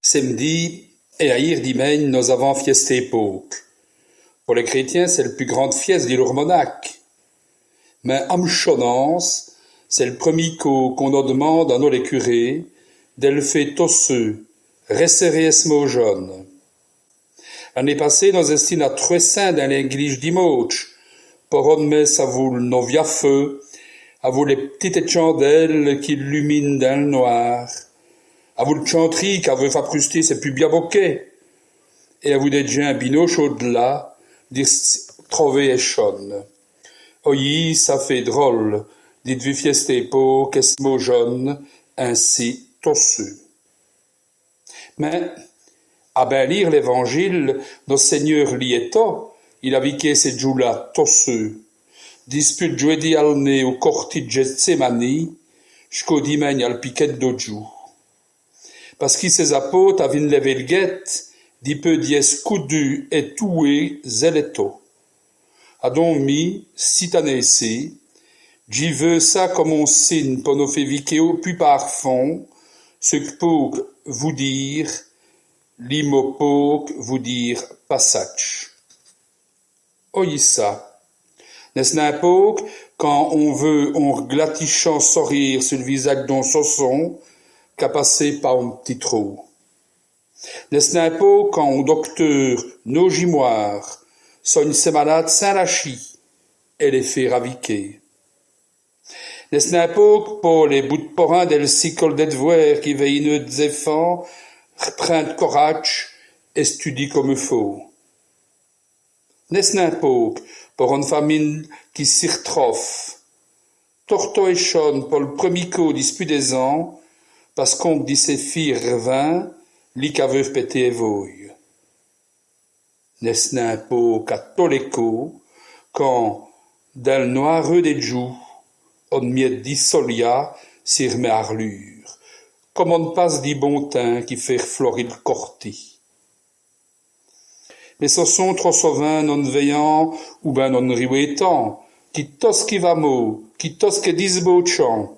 Samedi, et à Dimaine, nous avons fieste époque. Pour les chrétiens, c'est la plus grande fieste de leur monarque. Mais en chonance, c'est le premier coup qu'on nous demande à nous les curés, d'elle fait tosseux, resserrer esmo jaune. L'année passée, nous estimons à 300 dans l'église d'Imoch, pour remettre à vous le novia feu, à vous les petites chandelles qui illuminent dans le noir, à vous le chanterie qui veut frapruster ses plus bien bokeh, et à vous des gens binoches au-delà, d'y trouver échonne. Oyi, ça fait drôle, dites-vous fieste époque, esmo jaune, ainsi tosseux. Mais, à ben lire l'évangile, nos seigneurs liéto, il a viqué ces jours-là tosseux. Dispute jeudi al nez au corti de Gethsemane, jusqu'au dimanche al piquet d'Oju. Parce qu'il ses apôtres avaient levé le guette, dit peu dies coudu et toué zéleto. A donc mis, citanesi, j'y veux ça comme on signe pour nous faire viquer au plus par fond, ce que pour vous dire, l'imopoque vous dire passage. Oyissa. N'est-ce n'importe quand on veut, on glatichant sourire sur le visage d'un sauson, qu'à passer par un petit trou. N'est-ce n'importe quand on docteur nos gimoires, soigne ses malades Saint-Lachis, et les fait raviquer. N'est-ce n'importe pour les bouts de porin del cycle d'Edvoir qui veillent des enfants, reprennent courage et studient comme il faut. N'est-ce n'importe pour une famille qui s'y retrouve, torto et chonne pour le premier coup dispute des ans, parce qu'on dit ses filles revint, li qu'aveuve pété et voille. N'est-ce n'importe qu'à tous les coups, quand, dans le noireux des joues, on miette dissolia, s'y remet à relure, comme on passe dit bon teint qui fait florir le corti. Mais ce sont trop souvent non veillant ou ben non riouétant, qui tosque va mot, qui tosque disent beau chant.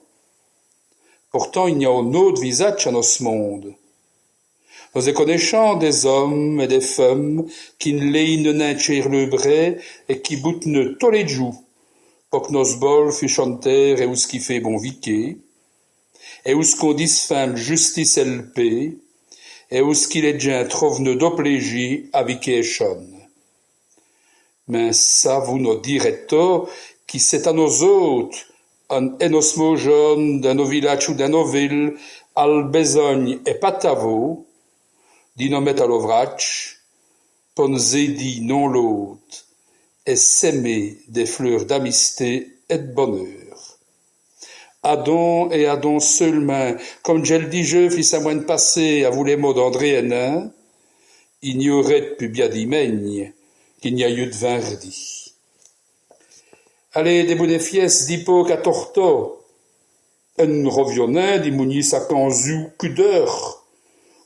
Pourtant, il n'y a un autre visage à notre monde. Nous connaissons des hommes et des femmes qui ne l'ayent n'enchir le bras et qui boutent tous les jours, pour que nos bols fût chanter et où ce qui fait bon viquer, et où ce qu'on dit femme justice et le paix, et où ce qu'il est déjà trouve ne d'oplégie avec échonne. Mais ça vous nous direz-vous qui c'est à nos autres, en enosmo jaune dans nos villages ou dans nos villes, al besogne et patavo, d'y nous mettre à l'ouvrage, ponzé dit non l'autre, et s'aimer des fleurs d'amitié et de bonheur. Adon et Adon seulement, comme je le dis je, fils à moine passé, à vous les mots d'André Hénin, il n'y aurait plus bien d'imaigne qu'il n'y a eu de vinredi. Allez, des bonnes fiestes d'hypoque à torto, un revionnin, des mounis à canzou, cudeur,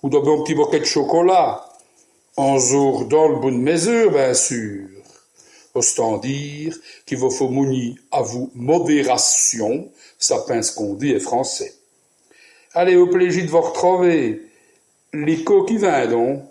ou d'un bon petit bouquet de chocolat, en jour dans le bonne mesure, bien sûr. Ostant dire qu'il vous faut mouni à vous modération, ça pince qu'on dit est français. Allez, au plaisir de vous retrouver, l'écho qui vint donc.